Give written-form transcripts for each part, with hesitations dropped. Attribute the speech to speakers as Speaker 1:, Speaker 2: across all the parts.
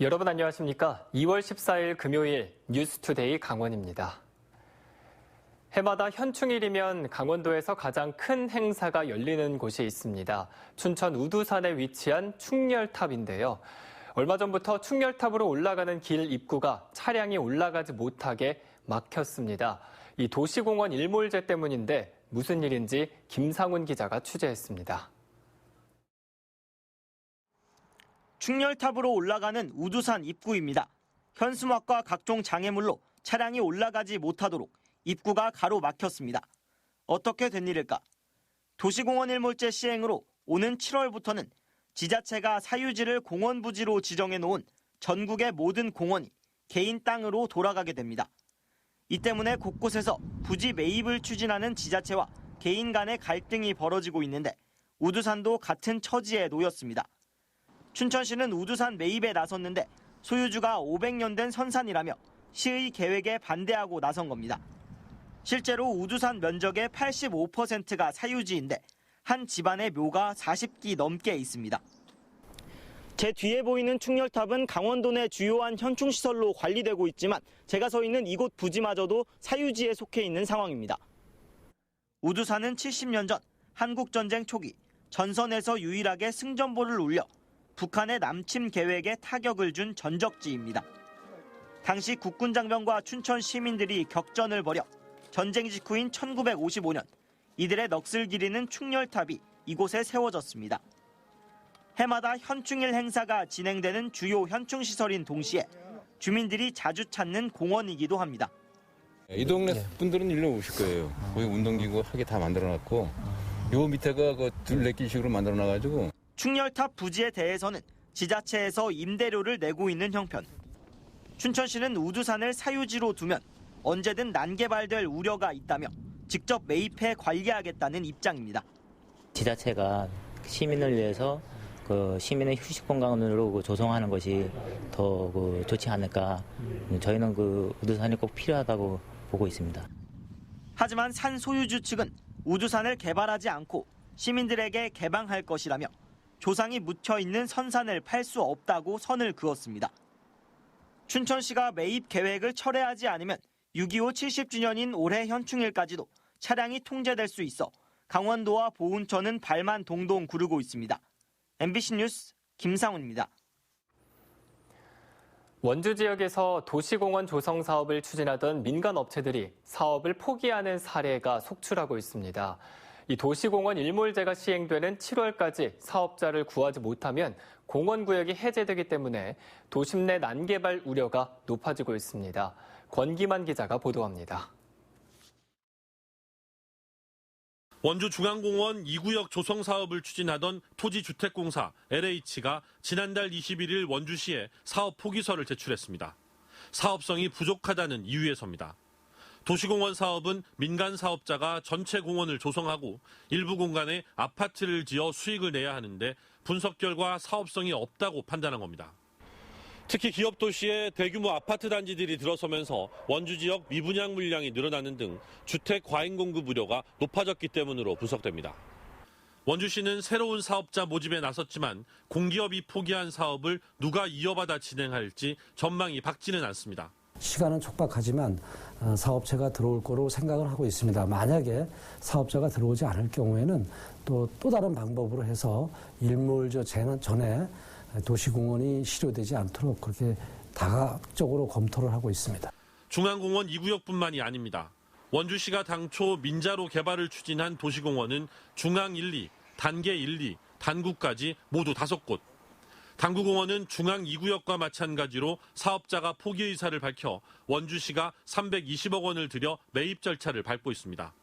Speaker 1: 여러분 안녕하십니까? 2월 14일 금요일 뉴스투데이 강원입니다. 해마다 현충일이면 강원도에서 가장 큰 행사가 열리는 곳이 있습니다. 춘천 우두산에 위치한 충렬탑인데요. 얼마 전부터 충렬탑으로 올라가는 길 입구가 차량이 올라가지 못하게 막혔습니다. 이 도시공원 일몰제 때문인데 무슨 일인지 김상훈 기자가 취재했습니다.
Speaker 2: 충렬탑으로 올라가는 우두산 입구입니다. 현수막과 각종 장애물로 차량이 올라가지 못하도록 입구가 가로막혔습니다. 어떻게 된 일일까? 도시공원 일몰제 시행으로 오는 7월부터는 지자체가 사유지를 공원 부지로 지정해 놓은 전국의 모든 공원이 개인 땅으로 돌아가게 됩니다. 이 때문에 곳곳에서 부지 매입을 추진하는 지자체와 개인 간의 갈등이 벌어지고 있는데 우두산도 같은 처지에 놓였습니다. 춘천시는 우두산 매입에 나섰는데 소유주가 500년 된 선산이라며 시의 계획에 반대하고 나선 겁니다. 실제로 우두산 면적의 85%가 사유지인데 한 집안의 묘가 40기 넘게 있습니다. 제 뒤에 보이는 충렬탑은 강원도 내 주요한 현충시설로 관리되고 있지만 제가 서 있는 이곳 부지마저도 사유지에 속해 있는 상황입니다. 우두산은 70년 전 한국전쟁 초기 전선에서 유일하게 승전보를 울려 북한의 남침 계획에 타격을 준 전적지입니다. 당시 국군 장병과 춘천 시민들이 격전을 벌여 전쟁 직후인 1955년 이들의 넋을 기리는 충렬탑이 이곳에 세워졌습니다. 해마다 현충일 행사가 진행되는 주요 현충시설인 동시에 주민들이 자주 찾는 공원이기도 합니다.
Speaker 3: 이 동네 분들은 일로 오실 거예요. 거기 운동기구 하게 다 만들어놨고 요 밑에가 그 둘레길식으로 만들어놔가지고
Speaker 2: 충렬탑 부지에 대해서는 지자체에서 임대료를 내고 있는 형편. 춘천시는 우두산을 사유지로 두면 언제든 난개발될 우려가 있다며 직접 매입해 관리하겠다는 입장입니다.
Speaker 4: 지자체가 시민을 위해서 시민의 휴식 공간으로 조성하는 것이 더 좋지 않을까. 저희는 우두산이 꼭 필요하다고 보고 있습니다.
Speaker 2: 하지만 산 소유주 측은 우두산을 개발하지 않고 시민들에게 개방할 것이라며 조상이 묻혀있는 선산을 팔 수 없다고 선을 그었습니다. 춘천시가 매입 계획을 철회하지 않으면 6.25 70주년인 올해 현충일까지도 차량이 통제될 수 있어 강원도와 보훈처는 발만 동동 구르고 있습니다. MBC 뉴스 김상훈입니다.
Speaker 1: 원주 지역에서 도시공원 조성 사업을 추진하던 민간 업체들이 사업을 포기하는 사례가 속출하고 있습니다. 이 도시공원 일몰제가 시행되는 7월까지 사업자를 구하지 못하면 공원구역이 해제되기 때문에 도심 내 난개발 우려가 높아지고 있습니다. 권기만 기자가 보도합니다.
Speaker 5: 원주 중앙공원 2구역 조성 사업을 추진하던 토지주택공사 LH가 지난달 21일 원주시에 사업 포기서를 제출했습니다. 사업성이 부족하다는 이유에서입니다. 도시공원 사업은 민간 사업자가 전체 공원을 조성하고 일부 공간에 아파트를 지어 수익을 내야 하는데 분석 결과 사업성이 없다고 판단한 겁니다. 특히 기업 도시에 대규모 아파트 단지들이 들어서면서 원주 지역 미분양 물량이 늘어나는 등 주택 과잉 공급 우려가 높아졌기 때문으로 분석됩니다. 원주시는 새로운 사업자 모집에 나섰지만 공기업이 포기한 사업을 누가 이어받아 진행할지 전망이 밝지는 않습니다.
Speaker 6: 시간은 촉박하지만 사업체가 들어올 거로 생각을 하고 있습니다. 만약에 사업자가 들어오지 않을 경우에는 또 다른 방법으로 해서 일몰제 전에 도시공원이 실효되지 않도록 그렇게 다각적으로 검토를 하고 있습니다.
Speaker 5: 중앙공원 2구역뿐만이 아닙니다. 원주시가 당초 민자로 개발을 추진한 도시공원은 중앙 1, 2, 단계 1, 2, 단구까지 모두 5곳. 단구공원은 중앙 2구역과 마찬가지로 사업자가 포기 의사를 밝혀 원주시가 320억 원을 들여 매입 절차를 밟고 있습니다.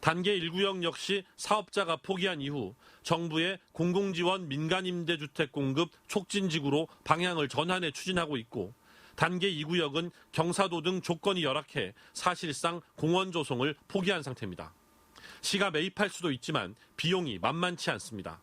Speaker 5: 단계 1구역 역시 사업자가 포기한 이후 정부의 공공지원 민간임대주택 공급 촉진지구로 방향을 전환해 추진하고 있고 단계 2구역은 경사도 등 조건이 열악해 사실상 공원 조성을 포기한 상태입니다. 시가 매입할 수도 있지만 비용이 만만치 않습니다.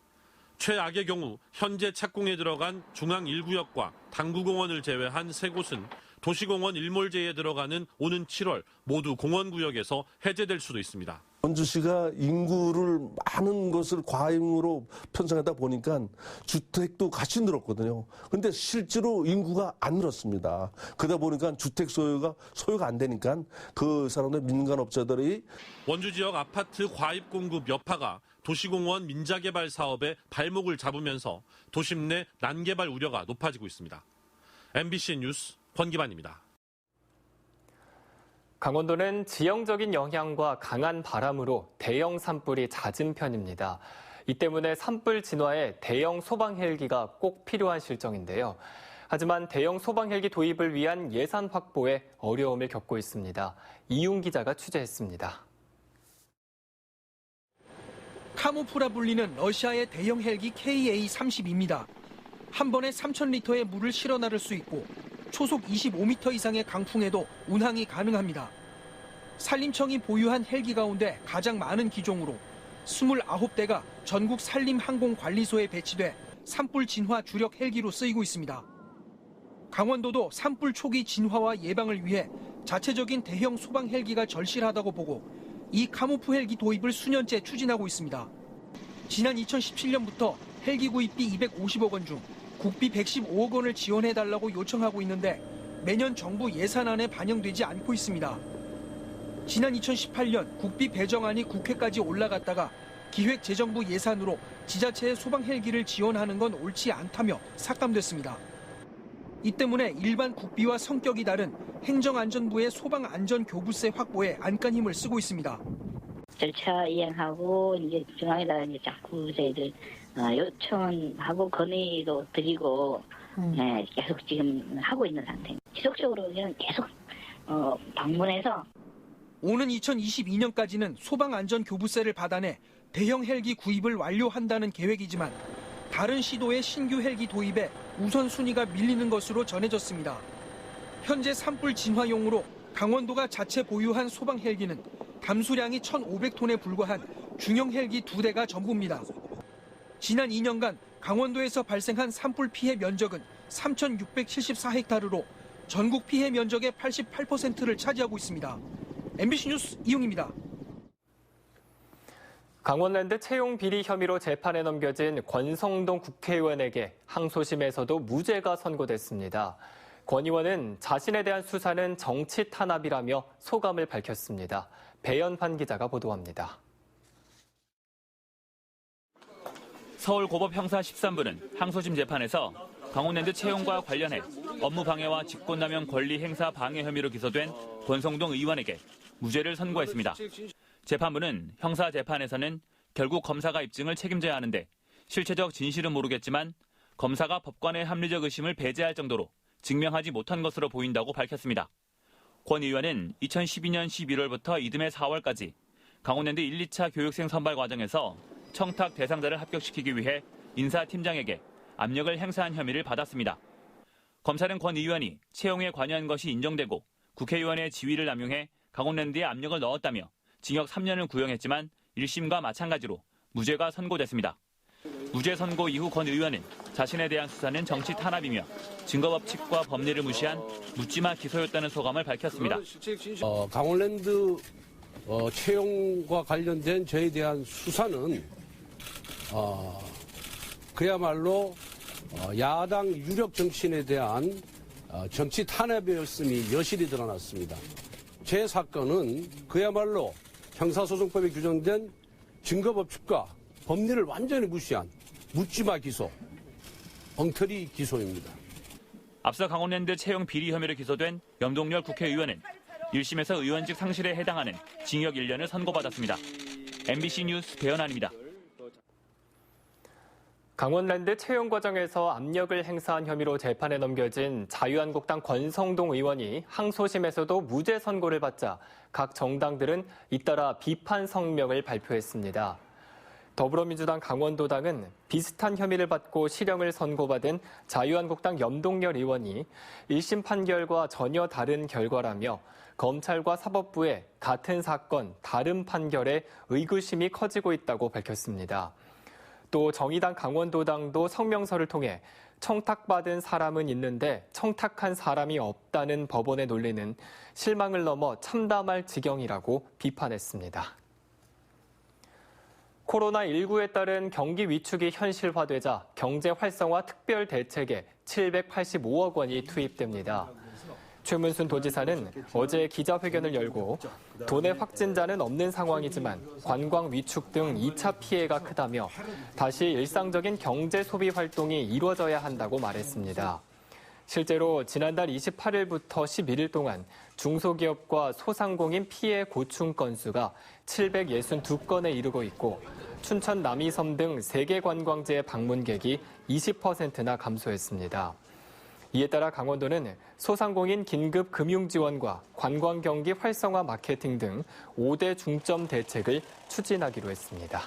Speaker 5: 최악의 경우 현재 착공에 들어간 중앙 1구역과 당구공원을 제외한 3곳은 도시공원 일몰제에 들어가는 오는 7월 모두 공원구역에서 해제될 수도 있습니다.
Speaker 7: 원주시가 인구를 많은 것을 과잉으로 편성하다 보니까 주택도 같이 늘었거든요. 그런데 실제로 인구가 안 늘었습니다. 그러다 보니까 주택 소유가 안 되니까 그 사람들 민간업자들이
Speaker 5: 원주 지역 아파트 과입 공급 여파가 도시공원 민자개발 사업에 발목을 잡으면서 도심 내 난개발 우려가 높아지고 있습니다. MBC 뉴스 권기반입니다.
Speaker 1: 강원도는 지형적인 영향과 강한 바람으로 대형 산불이 잦은 편입니다. 이 때문에 산불 진화에 대형 소방 헬기가 꼭 필요한 실정인데요. 하지만 대형 소방 헬기 도입을 위한 예산 확보에 어려움을 겪고 있습니다. 이윤 기자가 취재했습니다.
Speaker 8: 카모프라 불리는 러시아의 대형 헬기 KA-30입니다. 한 번에 3,000리터의 물을 실어 나를 수 있고 초속 25m 이상의 강풍에도 운항이 가능합니다. 산림청이 보유한 헬기 가운데 가장 많은 기종으로 29대가 전국 산림항공관리소에 배치돼 산불 진화 주력 헬기로 쓰이고 있습니다. 강원도도 산불 초기 진화와 예방을 위해 자체적인 대형 소방 헬기가 절실하다고 보고 이 카모프 헬기 도입을 수년째 추진하고 있습니다. 지난 2017년부터 헬기 구입비 250억 원 중 국비 115억 원을 지원해달라고 요청하고 있는데 매년 정부 예산안에 반영되지 않고 있습니다. 지난 2018년 국비 배정안이 국회까지 올라갔다가 기획재정부 예산으로 지자체의 소방 헬기를 지원하는 건 옳지 않다며 삭감됐습니다. 이 때문에 일반 국비와 성격이 다른 행정안전부의 소방안전교부세 확보에 안간 힘을 쓰고 있습니다.
Speaker 9: 절차 이행하고 이제 중앙에다가 이제 자꾸 저희들 요청하고 건의도 드리고 계속 지금 하고 있는 상태입니다. 지속적으로 그냥 계속 방문해서
Speaker 8: 오는 2022년까지는 소방안전교부세를 받아내 대형 헬기 구입을 완료한다는 계획이지만 다른 시도의 신규 헬기 도입에 우선순위가 밀리는 것으로 전해졌습니다. 현재 산불 진화용으로 강원도가 자체 보유한 소방 헬기는 감수량이 1,500톤에 불과한 중형 헬기 2대가 전부입니다. 지난 2년간 강원도에서 발생한 산불 피해 면적은 3,674헥타르로 전국 피해 면적의 88%를 차지하고 있습니다. MBC 뉴스 이용입니다.
Speaker 1: 강원랜드 채용 비리 혐의로 재판에 넘겨진 권성동 국회의원에게 항소심에서도 무죄가 선고됐습니다. 권 의원은 자신에 대한 수사는 정치 탄압이라며 소감을 밝혔습니다. 배연환 기자가 보도합니다.
Speaker 10: 서울고법 형사 13부는 항소심 재판에서 강원랜드 채용과 관련해 업무방해와 직권남용 권리 행사 방해 혐의로 기소된 권성동 의원에게 무죄를 선고했습니다. 재판부는 형사 재판에서는 결국 검사가 입증을 책임져야 하는데 실체적 진실은 모르겠지만 검사가 법관의 합리적 의심을 배제할 정도로 증명하지 못한 것으로 보인다고 밝혔습니다. 권 의원은 2012년 11월부터 이듬해 4월까지 강원랜드 1, 2차 교육생 선발 과정에서 청탁 대상자를 합격시키기 위해 인사팀장에게 압력을 행사한 혐의를 받았습니다. 검찰은 권 의원이 채용에 관여한 것이 인정되고 국회의원의 지위를 남용해 강원랜드에 압력을 넣었다며 징역 3년을 구형했지만 1심과 마찬가지로 무죄가 선고됐습니다. 무죄 선고 이후 권 의원은 자신에 대한 수사는 정치 탄압이며 증거법칙과 법리를 무시한 묻지마 기소였다는 소감을 밝혔습니다.
Speaker 11: 강원랜드 채용과 관련된 저에 대한 수사는 그야말로 야당 유력 정치인에 대한 정치 탄압이었음이 여실히 드러났습니다. 제 사건은 그야말로 형사소송법에 규정된 증거법칙과 법리를 완전히 무시한 묻지마 기소, 엉터리 기소입니다.
Speaker 10: 앞서 강원랜드 채용 비리 혐의로 기소된 염동열 국회의원은 1심에서 의원직 상실에 해당하는 징역 1년을 선고받았습니다. MBC 뉴스 배연환입니다.
Speaker 1: 강원랜드 채용 과정에서 압력을 행사한 혐의로 재판에 넘겨진 자유한국당 권성동 의원이 항소심에서도 무죄 선고를 받자 각 정당들은 잇따라 비판 성명을 발표했습니다. 더불어민주당 강원도당은 비슷한 혐의를 받고 실형을 선고받은 자유한국당 염동열 의원이 1심 판결과 전혀 다른 결과라며 검찰과 사법부의 같은 사건, 다른 판결에 의구심이 커지고 있다고 밝혔습니다. 또 정의당 강원도당도 성명서를 통해 청탁받은 사람은 있는데 청탁한 사람이 없다는 법원의 논리는 실망을 넘어 참담할 지경이라고 비판했습니다. 코로나19에 따른 경기 위축이 현실화되자 경제 활성화 특별 대책에 785억 원이 투입됩니다. 최문순 도지사는 어제 기자회견을 열고 도내 확진자는 없는 상황이지만 관광 위축 등 2차 피해가 크다며 다시 일상적인 경제 소비 활동이 이루어져야 한다고 말했습니다. 실제로 지난달 28일부터 11일 동안 중소기업과 소상공인 피해 고충 건수가 762건에 이르고 있고 춘천 남이섬 등 세계 관광지의 방문객이 20%나 감소했습니다. 이에 따라 강원도는 소상공인 긴급 금융 지원과 관광 경기 활성화 마케팅 등 5대 중점 대책을 추진하기로 했습니다.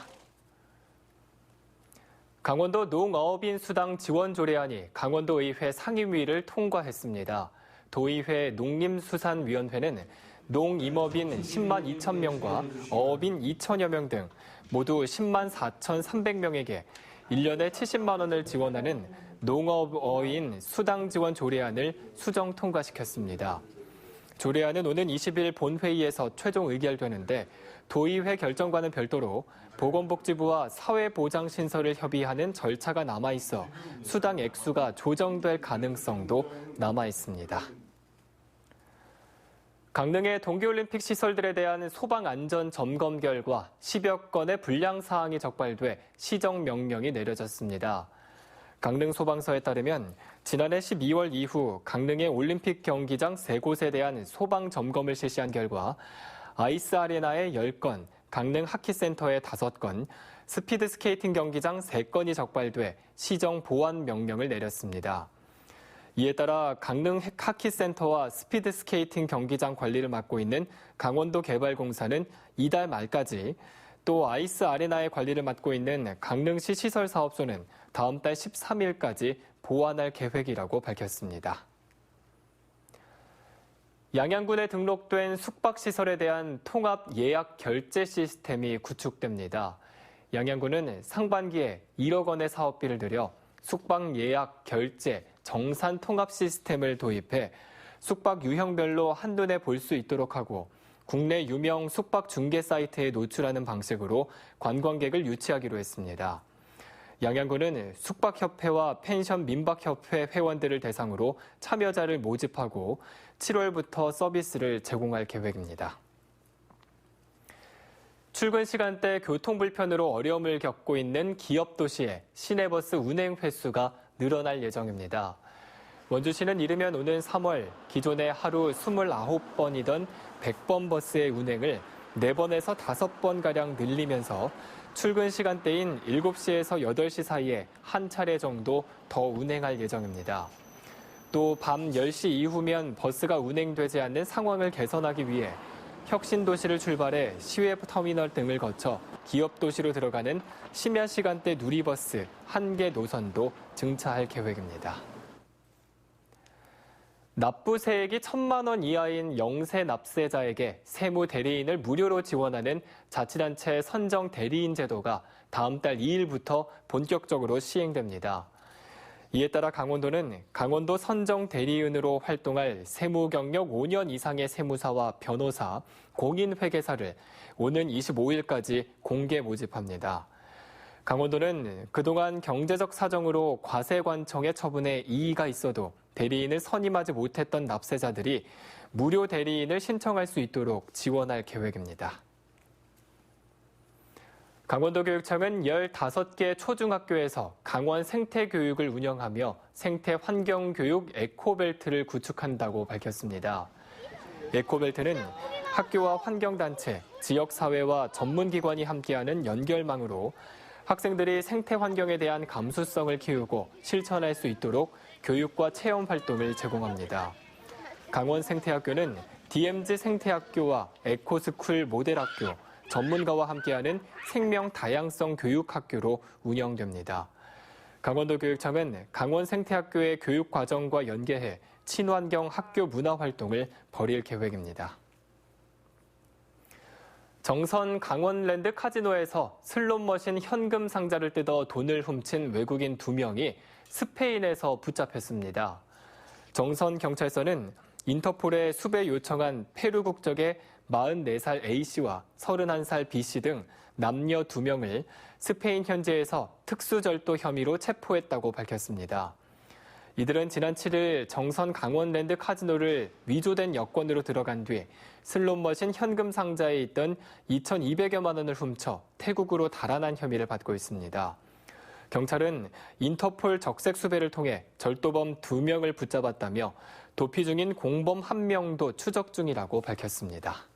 Speaker 1: 강원도 농어업인 수당 지원 조례안이 강원도의회 상임위를 통과했습니다. 도의회 농림수산위원회는 농임업인 10만 2천 명과 어업인 2천여 명 등 모두 10만 4,300명에게 1년에 70만 원을 지원하는 농업어인 수당 지원 조례안을 수정 통과시켰습니다. 조례안은 오는 20일 본회의에서 최종 의결되는데 도의회 결정과는 별도로 보건복지부와 사회보장신설을 협의하는 절차가 남아있어 수당 액수가 조정될 가능성도 남아있습니다. 강릉의 동계올림픽 시설들에 대한 소방안전 점검 결과 10여 건의 불량 사항이 적발돼 시정 명령이 내려졌습니다. 강릉 소방서에 따르면 지난해 12월 이후 강릉의 올림픽 경기장 3곳에 대한 소방 점검을 실시한 결과 아이스 아레나에 10건, 강릉 하키센터에 5건, 스피드 스케이팅 경기장 3건이 적발돼 시정 보안 명령을 내렸습니다. 이에 따라 강릉 하키센터와 스피드 스케이팅 경기장 관리를 맡고 있는 강원도 개발공사는 이달 말까지, 또 아이스 아레나의 관리를 맡고 있는 강릉시 시설사업소는 다음 달 13일까지 보완할 계획이라고 밝혔습니다. 양양군에 등록된 숙박시설에 대한 통합 예약 결제 시스템이 구축됩니다. 양양군은 상반기에 1억 원의 사업비를 들여 숙박 예약 결제 정산 통합 시스템을 도입해 숙박 유형별로 한눈에 볼 수 있도록 하고 국내 유명 숙박 중개 사이트에 노출하는 방식으로 관광객을 유치하기로 했습니다. 양양군은 숙박협회와 펜션 민박협회 회원들을 대상으로 참여자를 모집하고 7월부터 서비스를 제공할 계획입니다. 출근 시간대 교통 불편으로 어려움을 겪고 있는 기업 도시에 시내버스 운행 횟수가 늘어날 예정입니다. 원주시는 이르면 오는 3월 기존에 하루 29번이던 100번 버스의 운행을 4번에서 5번가량 늘리면서 출근 시간대인 7시에서 8시 사이에 한 차례 정도 더 운행할 예정입니다. 또 밤 10시 이후면 버스가 운행되지 않는 상황을 개선하기 위해 혁신도시를 출발해 시외터미널 등을 거쳐 기업도시로 들어가는 심야 시간대 누리버스 1개 노선도 증차할 계획입니다. 납부세액이 1,000만 원 이하인 영세 납세자에게 세무 대리인을 무료로 지원하는 자치단체 선정 대리인 제도가 다음 달 2일부터 본격적으로 시행됩니다. 이에 따라 강원도는 강원도 선정 대리인으로 활동할 세무 경력 5년 이상의 세무사와 변호사, 공인회계사를 오는 25일까지 공개 모집합니다. 강원도는 그동안 경제적 사정으로 과세관청의 처분에 이의가 있어도 대리인을 선임하지 못했던 납세자들이 무료 대리인을 신청할 수 있도록 지원할 계획입니다. 강원도교육청은 15개 초중학교에서 강원 생태교육을 운영하며 생태환경교육 에코벨트를 구축한다고 밝혔습니다. 에코벨트는 학교와 환경단체, 지역사회와 전문기관이 함께하는 연결망으로 학생들이 생태환경에 대한 감수성을 키우고 실천할 수 있도록 교육과 체험 활동을 제공합니다. 강원 생태학교는 DMZ 생태학교와 에코스쿨 모델학교, 전문가와 함께하는 생명 다양성 교육학교로 운영됩니다. 강원도교육청은 강원 생태학교의 교육 과정과 연계해 친환경 학교 문화 활동을 벌일 계획입니다. 정선 강원랜드 카지노에서 슬롯머신 현금 상자를 뜯어 돈을 훔친 외국인 2명이 스페인에서 붙잡혔습니다. 정선 경찰서는 인터폴에 수배 요청한 페루 국적의 44살 A씨와 31살 B씨 등 남녀 2명을 스페인 현지에서 특수절도 혐의로 체포했다고 밝혔습니다. 이들은 지난 7일 정선 강원랜드 카지노를 위조된 여권으로 들어간 뒤 슬롯머신 현금 상자에 있던 2,200여만 원을 훔쳐 태국으로 달아난 혐의를 받고 있습니다. 경찰은 인터폴 적색 수배를 통해 절도범 2명을 붙잡았다며 도피 중인 공범 1명도 추적 중이라고 밝혔습니다.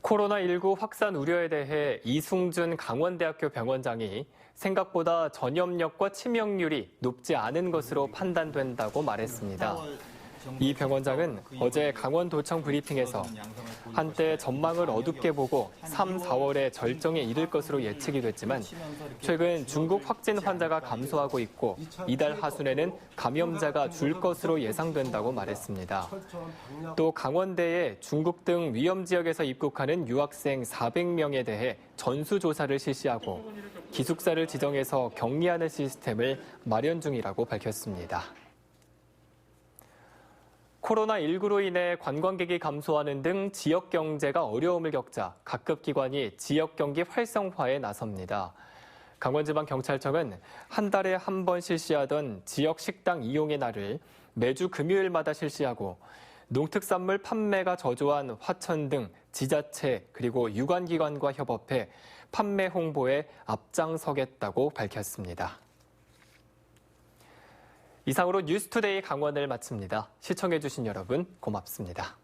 Speaker 1: 코로나19 확산 우려에 대해 이승준 강원대학교 병원장이 생각보다 전염력과 치명률이 높지 않은 것으로 판단된다고 말했습니다. 이 병원장은 어제 강원도청 브리핑에서 한때 전망을 어둡게 보고 3, 4월에 절정에 이를 것으로 예측이 됐지만 최근 중국 확진 환자가 감소하고 있고 이달 하순에는 감염자가 줄 것으로 예상된다고 말했습니다. 또 강원대에 중국 등 위험 지역에서 입국하는 유학생 400명에 대해 전수조사를 실시하고 기숙사를 지정해서 격리하는 시스템을 마련 중이라고 밝혔습니다. 코로나19로 인해 관광객이 감소하는 등 지역 경제가 어려움을 겪자 각급 기관이 지역 경기 활성화에 나섭니다. 강원지방경찰청은 한 달에 한 번 실시하던 지역 식당 이용의 날을 매주 금요일마다 실시하고 농특산물 판매가 저조한 화천 등 지자체 그리고 유관기관과 협업해 판매 홍보에 앞장서겠다고 밝혔습니다. 이상으로 뉴스투데이 강원을 마칩니다. 시청해주신 여러분 고맙습니다.